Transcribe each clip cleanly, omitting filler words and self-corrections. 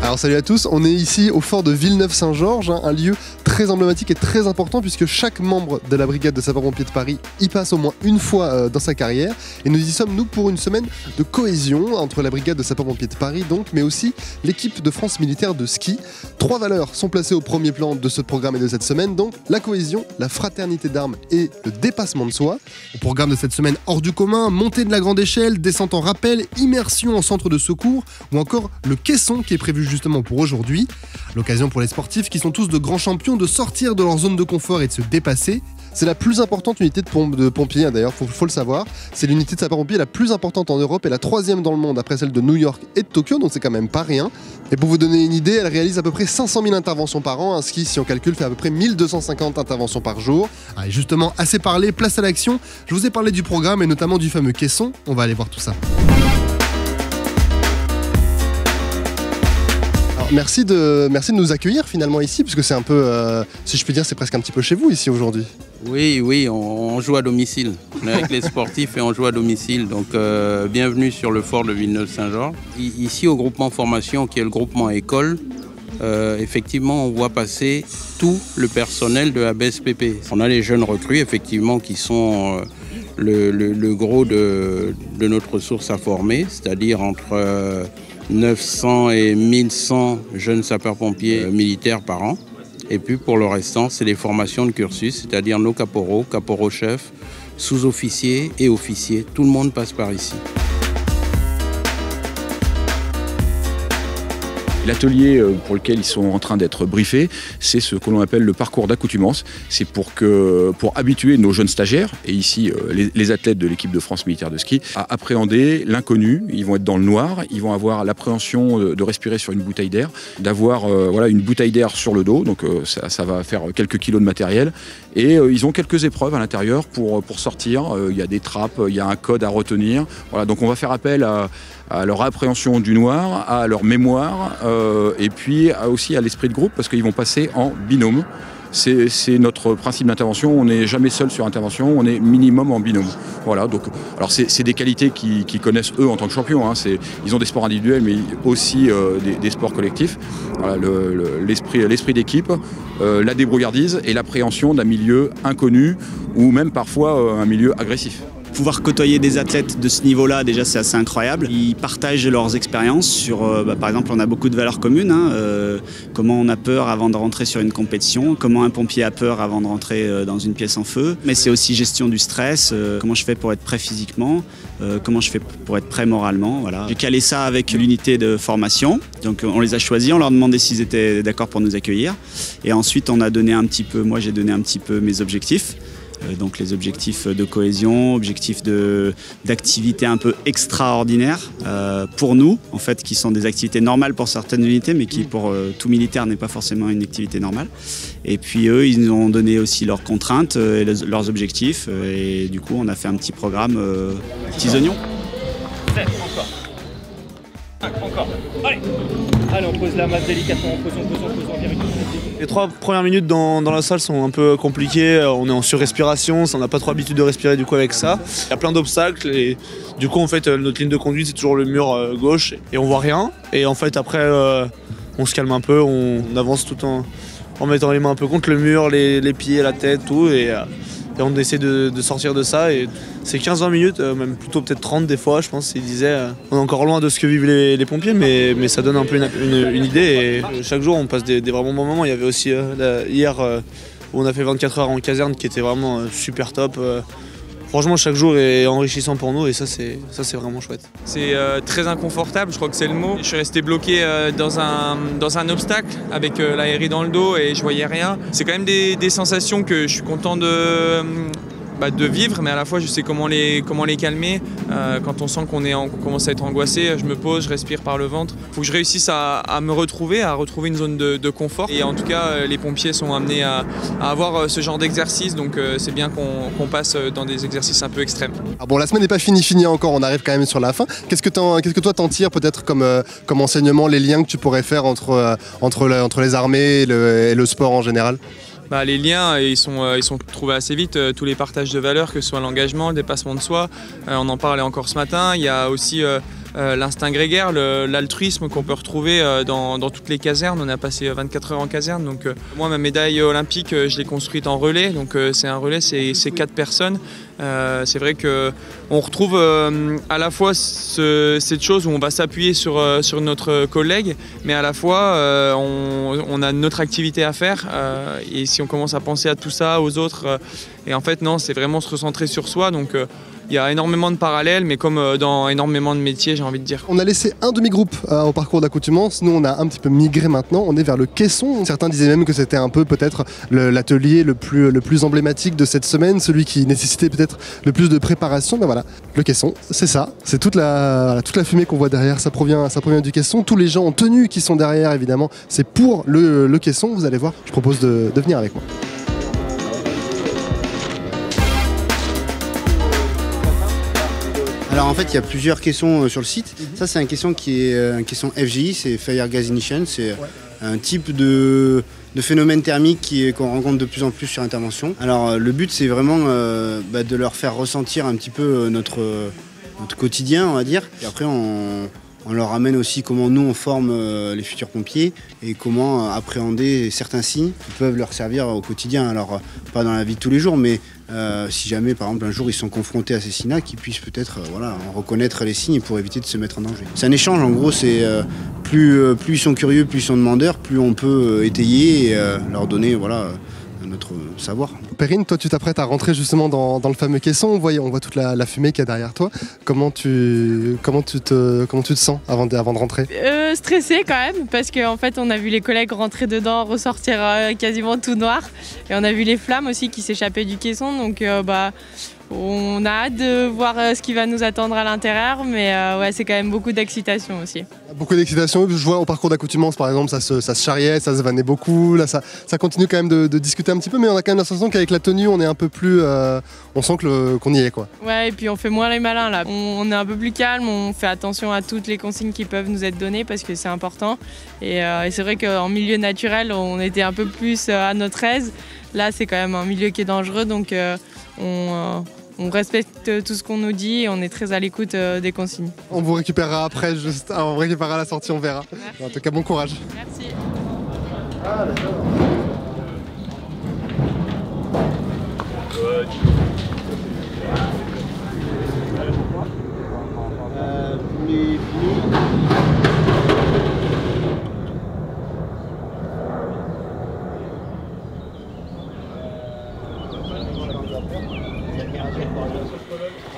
Alors salut à tous, on est ici au fort de Villeneuve-Saint-Georges, un lieu très emblématique et très important puisque chaque membre de la brigade de sapeurs-pompiers de Paris y passe au moins une fois dans sa carrière. Et nous y sommes nous pour une semaine de cohésion entre la brigade de sapeurs-pompiers de Paris donc, mais aussi l'équipe de France militaire de ski. 3 valeurs sont placées au premier plan de ce programme et de cette semaine, donc la cohésion, la fraternité d'armes et le dépassement de soi. Au programme de cette semaine hors du commun, montée de la grande échelle, descente en rappel, immersion en centre de secours ou encore le caisson qui est prévu justement pour aujourd'hui. L'occasion pour les sportifs qui sont tous de grands champions de sortir de leur zone de confort et de se dépasser. C'est la plus importante unité de pompiers d'ailleurs, faut le savoir. C'est l'unité de sapeurs-pompiers la plus importante en Europe et la 3e dans le monde après celle de New York et de Tokyo, donc c'est quand même pas rien. Et pour vous donner une idée, elle réalise à peu près 500 000 interventions par an. Un ski, si on calcule, fait à peu près 1250 interventions par jour. Et justement, assez parlé, place à l'action. Je vous ai parlé du programme et notamment du fameux caisson. On va aller voir tout ça. Merci de nous accueillir finalement ici, puisque c'est un peu, si je puis dire, c'est presque un petit peu chez vous ici aujourd'hui. Oui, on joue à domicile. On est avec les sportifs et on joue à domicile. Donc bienvenue sur le fort de Villeneuve-Saint-Georges. Ici au groupement formation, qui est le groupement école, effectivement on voit passer tout le personnel de la BSPP. On a les jeunes recrues effectivement qui sont le gros de notre ressource à former, c'est-à-dire entre 900 et 1100 jeunes sapeurs-pompiers militaires par an. Et puis pour le restant, c'est les formations de cursus, c'est-à-dire nos caporaux-chefs, sous-officiers et officiers. Tout le monde passe par ici. L'atelier pour lequel ils sont en train d'être briefés, c'est ce que l'on appelle le parcours d'accoutumance. C'est pour habituer nos jeunes stagiaires, et ici les athlètes de l'équipe de France militaire de ski, à appréhender l'inconnu. Ils vont être dans le noir, ils vont avoir l'appréhension de respirer sur une bouteille d'air, d'avoir une bouteille d'air sur le dos, donc ça va faire quelques kilos de matériel. Et ils ont quelques épreuves à l'intérieur pour sortir. Il y a des trappes, il y a un code à retenir. Voilà, donc on va faire appel à leur appréhension du noir, à leur mémoire, et puis aussi à l'esprit de groupe, parce qu'ils vont passer en binôme. C'est notre principe d'intervention, on n'est jamais seul sur intervention, on est minimum en binôme. Voilà, donc, alors c'est des qualités qu'ils connaissent eux en tant que champions, hein. Ils ont des sports individuels mais aussi des sports collectifs. Voilà, l'esprit d'équipe, la débrouillardise et l'appréhension d'un milieu inconnu ou même parfois un milieu agressif. Pouvoir côtoyer des athlètes de ce niveau-là, déjà c'est assez incroyable. Ils partagent leurs expériences sur, par exemple, on a beaucoup de valeurs communes. Comment on a peur avant de rentrer sur une compétition, comment un pompier a peur avant de rentrer dans une pièce en feu. Mais c'est aussi gestion du stress, comment je fais pour être prêt physiquement, comment je fais pour être prêt moralement. Voilà. J'ai calé ça avec l'unité de formation. Donc on les a choisis, on leur demandait s'ils étaient d'accord pour nous accueillir. Et ensuite on a donné un petit peu, moi j'ai donné un petit peu mes objectifs. Donc les objectifs de cohésion, objectifs d'activités un peu extraordinaires pour nous, en fait, qui sont des activités normales pour certaines unités, mais qui pour tout militaire n'est pas forcément une activité normale. Et puis eux, ils nous ont donné aussi leurs contraintes et leurs objectifs, et du coup on a fait un petit programme petits oignons. 7, encore. Allez, on pose la masse délicatement, on pose, Les 3 premières minutes dans la salle sont un peu compliquées, on est en surrespiration, on n'a pas trop l'habitude de respirer du coup avec ça. Il y a plein d'obstacles et du coup en fait notre ligne de conduite c'est toujours le mur gauche et on voit rien. Et en fait après on se calme un peu, on avance tout en mettant les mains un peu contre le mur, les pieds, la tête, tout et on essaie de sortir de ça et c'est 15-20 minutes, même plutôt peut-être 30 des fois je pense, il disait on est encore loin de ce que vivent les pompiers mais ça donne un peu une idée et chaque jour on passe des vraiment bons moments. Il y avait aussi hier où on a fait 24 heures en caserne qui était vraiment super top. Franchement chaque jour est enrichissant pour nous et ça c'est vraiment chouette. C'est très inconfortable, je crois que c'est le mot. Je suis resté bloqué dans un obstacle avec l'aérie dans le dos et je voyais rien. C'est quand même des sensations que je suis content de vivre, mais à la fois je sais comment les calmer. Quand on sent qu'on commence à être angoissé, je me pose, je respire par le ventre. Il faut que je réussisse à me retrouver, à retrouver une zone de confort. Et en tout cas, les pompiers sont amenés à avoir ce genre d'exercice, donc c'est bien qu'on passe dans des exercices un peu extrêmes. Ah bon, la semaine n'est pas finie encore, on arrive quand même sur la fin. Qu'est-ce que toi t'en tires peut-être comme enseignement, les liens que tu pourrais faire entre les armées et le sport en général? Les liens, ils sont trouvés assez vite, tous les partages de valeurs, que ce soit l'engagement, le dépassement de soi, on en parlait encore ce matin. Il y a aussi l'instinct grégaire, l'altruisme qu'on peut retrouver dans toutes les casernes. On a passé 24 heures en caserne. Donc moi, ma médaille olympique, je l'ai construite en relais. Donc c'est un relais, c'est 4 personnes. C'est vrai qu'on retrouve à la fois cette chose où on va s'appuyer sur notre collègue, mais à la fois on a notre activité à faire. Et si on commence à penser à tout ça, aux autres, et en fait non, c'est vraiment se recentrer sur soi. Donc il y a énormément de parallèles, mais comme dans énormément de métiers, j'ai envie de dire. On a laissé un demi-groupe au parcours d'accoutumance. Nous, on a un petit peu migré maintenant. On est vers le caisson. Certains disaient même que c'était un peu peut-être l'atelier le plus emblématique de cette semaine, celui qui nécessitait peut-être le plus de préparation. Ben voilà, le caisson, c'est ça. C'est toute la fumée qu'on voit derrière. Ça provient du caisson. Tous les gens en tenue qui sont derrière, évidemment, c'est pour le caisson. Vous allez voir. Je propose de venir avec moi. Alors en fait, il y a plusieurs caissons sur le site. Ça, c'est un caisson qui est un caisson FGI, c'est Fire Gas Ignition. C'est un type de phénomène thermique qu'on rencontre de plus en plus sur intervention. Alors le but, c'est vraiment de leur faire ressentir un petit peu notre quotidien, on va dire. Et après, on leur ramène aussi comment nous, on forme les futurs pompiers et comment appréhender certains signes qui peuvent leur servir au quotidien. Alors pas dans la vie de tous les jours, mais si jamais, par exemple, un jour ils sont confrontés à ces signes-là, qu'ils puissent peut-être en reconnaître les signes pour éviter de se mettre en danger. C'est un échange, en gros, c'est plus ils sont curieux, plus ils sont demandeurs, plus on peut étayer et leur donner notre savoir. Perrine, toi tu t'apprêtes à rentrer justement dans le fameux caisson. On voit toute la fumée qu'il y a derrière toi. Comment tu te sens avant de rentrer? Stressée quand même, parce qu'en fait on a vu les collègues rentrer dedans, ressortir quasiment tout noir. Et on a vu les flammes aussi qui s'échappaient du caisson. Donc on a hâte de voir ce qui va nous attendre à l'intérieur, mais ouais, c'est quand même beaucoup d'excitation aussi. Beaucoup d'excitation. Je vois au parcours d'accoutumance par exemple, ça se charriait, ça se vannait beaucoup. Là, ça continue quand même de discuter un petit peu, mais on a quand même la sensation qu'avec la tenue, on est un peu plus, on sent qu'on y est quoi. Ouais, et puis on fait moins les malins là. On est un peu plus calme, on fait attention à toutes les consignes qui peuvent nous être données parce que c'est important. Et c'est vrai qu'en milieu naturel, on était un peu plus à notre aise. Là, c'est quand même un milieu qui est dangereux, donc on respecte tout ce qu'on nous dit et on est très à l'écoute des consignes. On vous récupérera après, on vous récupérera à la sortie, on verra. Merci. En tout cas, bon courage. Merci. Ah, d'accord.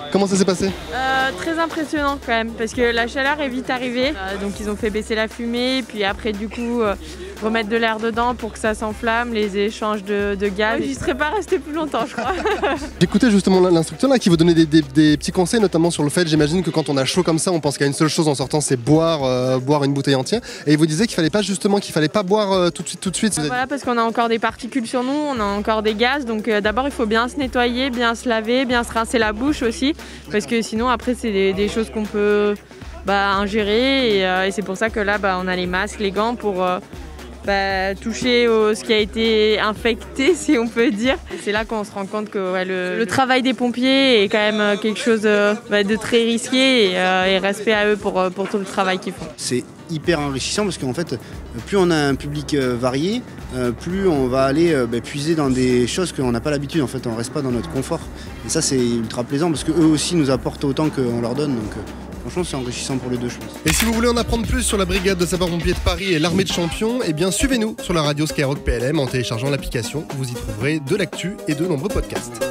Comment ça s'est passé? Très impressionnant quand même, parce que la chaleur est vite arrivée. Donc ils ont fait baisser la fumée, puis après du coup remettre de l'air dedans pour que ça s'enflamme, les échanges de gaz. J'y serais pas restée plus longtemps, je crois. J'écoutais justement l'instructeur là qui vous donnait des petits conseils, notamment sur le fait, j'imagine que quand on a chaud comme ça, on pense qu'à une seule chose en sortant, c'est boire une bouteille entière. Et il vous disait qu'il fallait pas boire tout de suite. Voilà, parce qu'on a encore des particules sur nous, on a encore des gaz. Donc d'abord il faut bien se nettoyer, bien se laver, bien se rincer la bouche aussi, parce que sinon après c'est des choses qu'on peut ingérer et c'est pour ça que là on a les masques, les gants pour toucher ce qui a été infecté, si on peut dire. C'est là qu'on se rend compte que le travail des pompiers est quand même quelque chose de très risqué et respect à eux pour tout le travail qu'ils font. C'est hyper enrichissant parce qu'en fait, plus on a un public varié, plus on va aller puiser dans des choses qu'on n'a pas l'habitude. En fait, on ne reste pas dans notre confort. Et ça, c'est ultra plaisant parce qu'eux aussi nous apportent autant qu'on leur donne. Donc, franchement, c'est enrichissant pour les deux, je pense. Et si vous voulez en apprendre plus sur la brigade de sapeurs-pompiers de Paris et l'armée de champions, eh bien suivez-nous sur la radio Skyrock PLM en téléchargeant l'application. Vous y trouverez de l'actu et de nombreux podcasts.